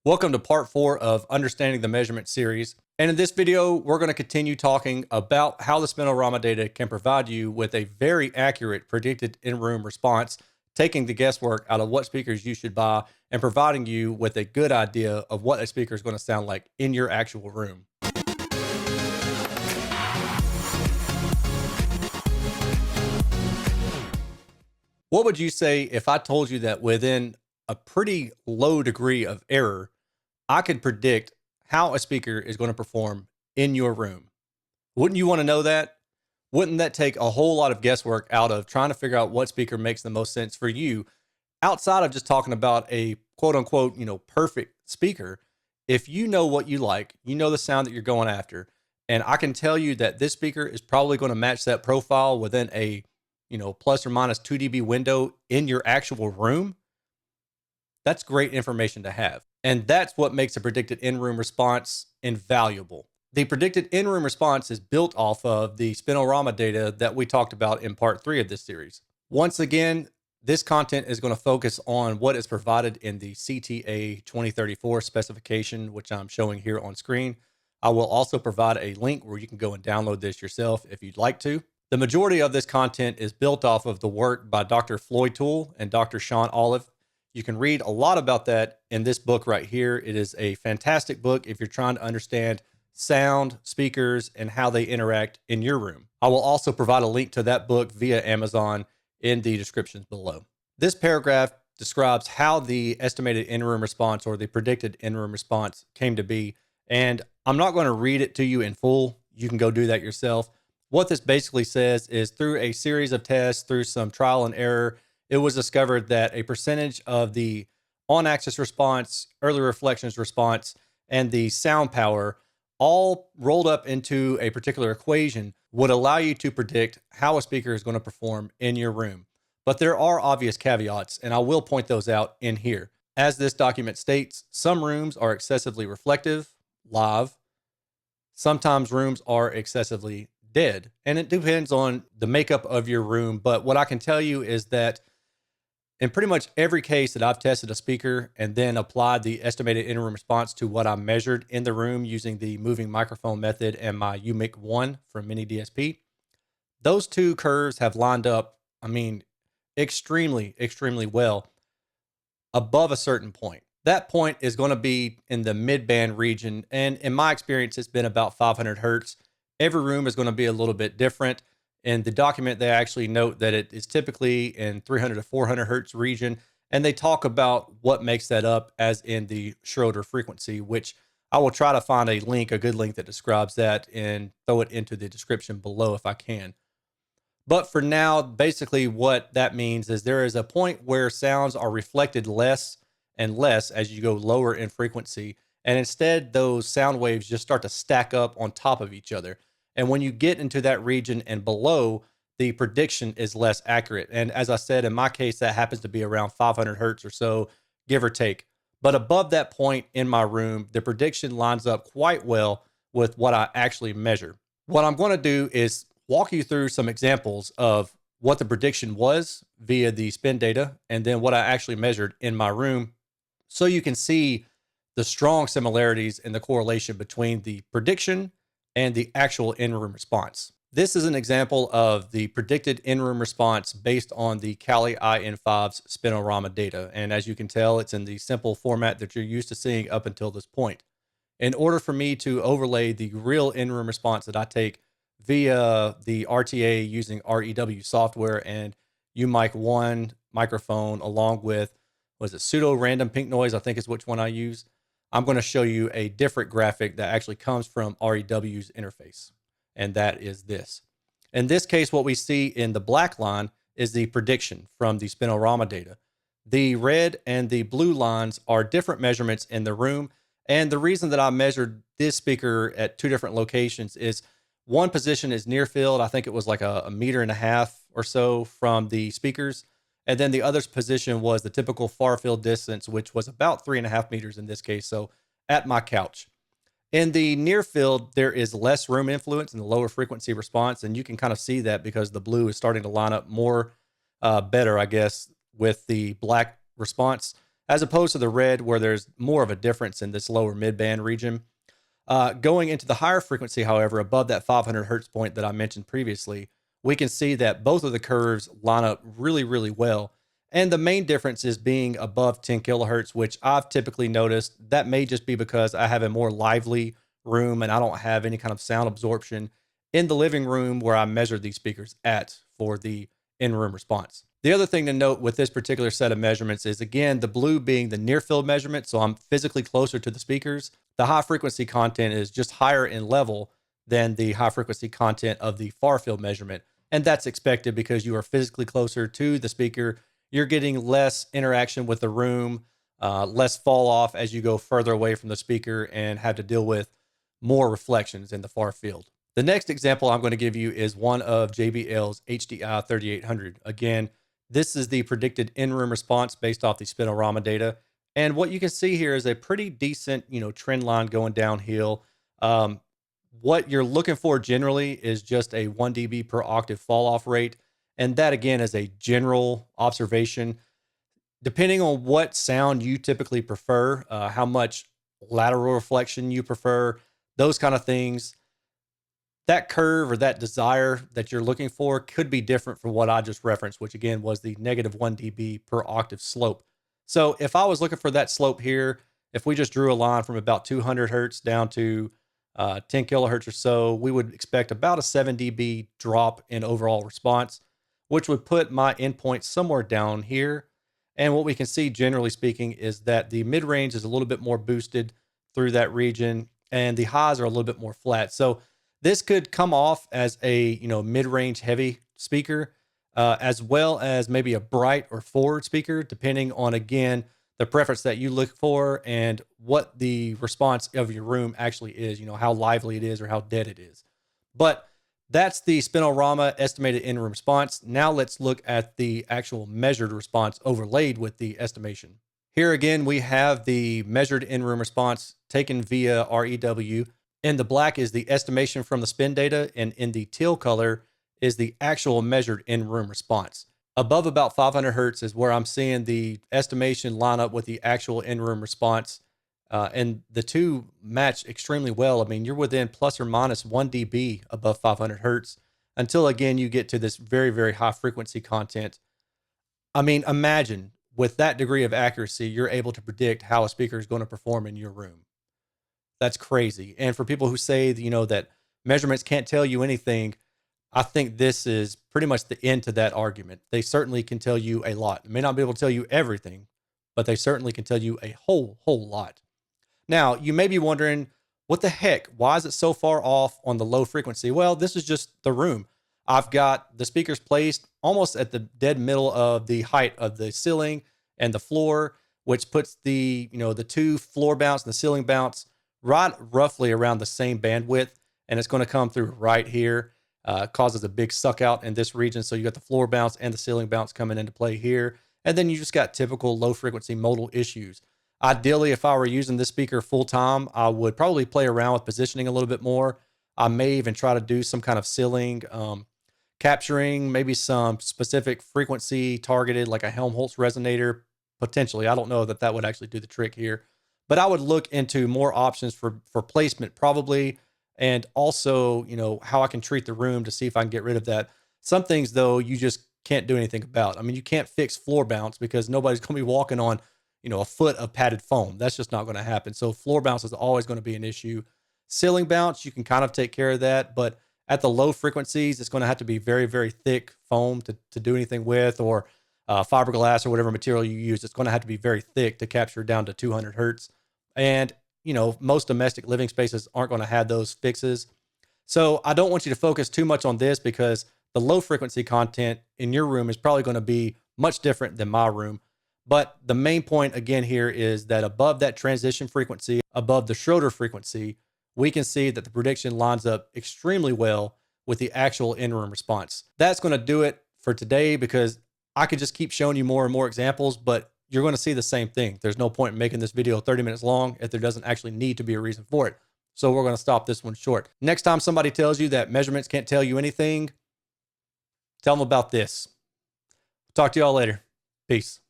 Welcome to part 4 of Understanding the Measurement series. And in this video, we're going to continue talking about how the spinorama data can provide you with a very accurate predicted in-room response, taking the guesswork out of what speakers you should buy and providing you with a good idea of what a speaker is going to sound like in your actual room. What would you say if I told you that within a pretty low degree of error, I could predict how a speaker is going to perform in your room? Wouldn't you want to know that? Wouldn't that take a whole lot of guesswork out of trying to figure out what speaker makes the most sense for you outside of just talking about a quote unquote, perfect speaker? If you know what you like, you know the sound that you're going after, and I can tell you that this speaker is probably going to match that profile within a, plus or minus 2 dB window in your actual room, that's great information to have. And that's what makes a predicted in-room response invaluable. The predicted in-room response is built off of the spinorama data that we talked about in part 3 of this series. Once again, this content is going to focus on what is provided in the CTA 2034 specification, which I'm showing here on screen. I will also provide a link where you can go and download this yourself if you'd like to. The majority of this content is built off of the work by Dr. Floyd Toole and Dr. Sean Olive. You can read a lot about that in this book right here. It is a fantastic book if you're trying to understand sound, speakers, and how they interact in your room. I will also provide a link to that book via Amazon in the descriptions below. This paragraph describes how the estimated in-room response or the predicted in-room response came to be, and I'm not going to read it to you in full. You can go do that yourself. What this basically says is through a series of tests, through some trial and error, it was discovered that a percentage of the on-axis response, early reflections response, and the sound power all rolled up into a particular equation would allow you to predict how a speaker is going to perform in your room. But there are obvious caveats, and I will point those out in here. As this document states, some rooms are excessively reflective, live. Sometimes rooms are excessively dead, and it depends on the makeup of your room. But what I can tell you is that in pretty much every case that I've tested a speaker and then applied the estimated in-room response to what I measured in the room using the moving microphone method and my UMIC 1 from Mini DSP, those two curves have lined up, extremely, extremely well above a certain point. That point is going to be in the mid-band region, and in my experience, it's been about 500 hertz. Every room is going to be a little bit different. In the document, they actually note that it is typically in 300 to 400 hertz region, and they talk about what makes that up as in the Schroeder frequency, which I will try to find a good link that describes that and throw it into the description below if I can. But for now, basically what that means is there is a point where sounds are reflected less and less as you go lower in frequency, and instead those sound waves just start to stack up on top of each other. And when you get into that region and below, the prediction is less accurate. And as I said, in my case, that happens to be around 500 hertz or so, give or take. But above that point in my room, the prediction lines up quite well with what I actually measure. What I'm going to do is walk you through some examples of what the prediction was via the spin data and then what I actually measured in my room so you can see the strong similarities in the correlation between the prediction and the actual in-room response. This is an example of the predicted in-room response based on the Kali IN5's spinorama data. And as you can tell, it's in the simple format that you're used to seeing up until this point. In order for me to overlay the real in-room response that I take via the RTA using REW software and UMIC 1 microphone, along with, pseudo random pink noise, I think is which one I use, I'm going to show you a different graphic that actually comes from REW's interface, and that is this. In this case, what we see in the black line is the prediction from the spinorama data. The red and the blue lines are different measurements in the room, and the reason that I measured this speaker at two different locations is one position is near field. I think it was like a meter and a half or so from the speakers. And then the other position was the typical far field distance, which was about 3.5 meters in this case. So at my couch. In the near field, there is less room influence and the lower frequency response. And you can kind of see that because the blue is starting to line up more better, I guess, with the black response. as opposed to the red where there's more of a difference in this lower mid-band region. Going into the higher frequency, however, above that 500 hertz point that I mentioned previously, we can see that both of the curves line up really, really well. And the main difference is being above 10 kilohertz, which I've typically noticed. That may just be because I have a more lively room and I don't have any kind of sound absorption in the living room where I measured these speakers at for the in-room response. The other thing to note with this particular set of measurements is, again, the blue being the near field measurement, so I'm physically closer to the speakers. The high frequency content is just higher in level than the high frequency content of the far field measurement. And that's expected because you are physically closer to the speaker. You're getting less interaction with the room, less fall off as you go further away from the speaker and have to deal with more reflections in the far field. The next example I'm going to give you is one of JBL's HDI 3800. Again, this is the predicted in-room response based off the spinorama data. And what you can see here is a pretty decent, trend line going downhill. What you're looking for generally is just a 1 dB per octave fall off rate. And that, again, is a general observation. Depending on what sound you typically prefer, how much lateral reflection you prefer, those kind of things, that curve or that desire that you're looking for could be different from what I just referenced, which again was the negative 1 dB per octave slope. So if I was looking for that slope here, if we just drew a line from about 200 hertz down to 10 kilohertz or so, we would expect about a 7 dB drop in overall response, which would put my endpoint somewhere down here. And what we can see, generally speaking, is that the mid-range is a little bit more boosted through that region, and the highs are a little bit more flat. So this could come off as a mid-range heavy speaker, as well as maybe a bright or forward speaker, depending on, again, the preference that you look for and what the response of your room actually is, how lively it is or how dead it is. But that's the spinorama estimated in-room response. Now let's look at the actual measured response overlaid with the estimation. Here again, we have the measured in-room response taken via REW. In the black is the estimation from the spin data, and in the teal color is the actual measured in-room response. Above about 500 hertz is where I'm seeing the estimation line up with the actual in-room response. And the two match extremely well. I mean, you're within plus or minus 1 dB above 500 hertz until, again, you get to this very, very high frequency content. I mean, imagine with that degree of accuracy, you're able to predict how a speaker is going to perform in your room. That's crazy. And for people who say, that measurements can't tell you anything, I think this is pretty much the end to that argument. They certainly can tell you a lot. They may not be able to tell you everything, but they certainly can tell you a whole lot. Now, you may be wondering, what the heck? Why is it so far off on the low frequency? Well, this is just the room. I've got the speakers placed almost at the dead middle of the height of the ceiling and the floor, which puts the two floor bounce and the ceiling bounce right roughly around the same bandwidth. And it's going to come through right here. Causes a big suck out in this region. So you got the floor bounce and the ceiling bounce coming into play here. And then you just got typical low frequency modal issues. Ideally, if I were using this speaker full time, I would probably play around with positioning a little bit more. I may even try to do some kind of ceiling capturing, maybe some specific frequency targeted, like a Helmholtz resonator, potentially. I don't know that would actually do the trick here, but I would look into more options for placement probably. And also, how I can treat the room to see if I can get rid of that. Some things, though, you just can't do anything about. I mean, you can't fix floor bounce because nobody's going to be walking on, a foot of padded foam. That's just not going to happen. So floor bounce is always going to be an issue. Ceiling bounce, you can kind of take care of that. But at the low frequencies, it's going to have to be very, very thick foam to do anything with, or fiberglass or whatever material you use. It's going to have to be very thick to capture down to 200 hertz. And most domestic living spaces aren't going to have those fixes. So I don't want you to focus too much on this because the low frequency content in your room is probably going to be much different than my room. But the main point again here is that above that transition frequency, above the Schroeder frequency, we can see that the prediction lines up extremely well with the actual in-room response. That's going to do it for today because I could just keep showing you more and more examples, but you're going to see the same thing. There's no point in making this video 30 minutes long if there doesn't actually need to be a reason for it. So we're going to stop this one short. Next time somebody tells you that measurements can't tell you anything, tell them about this. Talk to y'all later. Peace.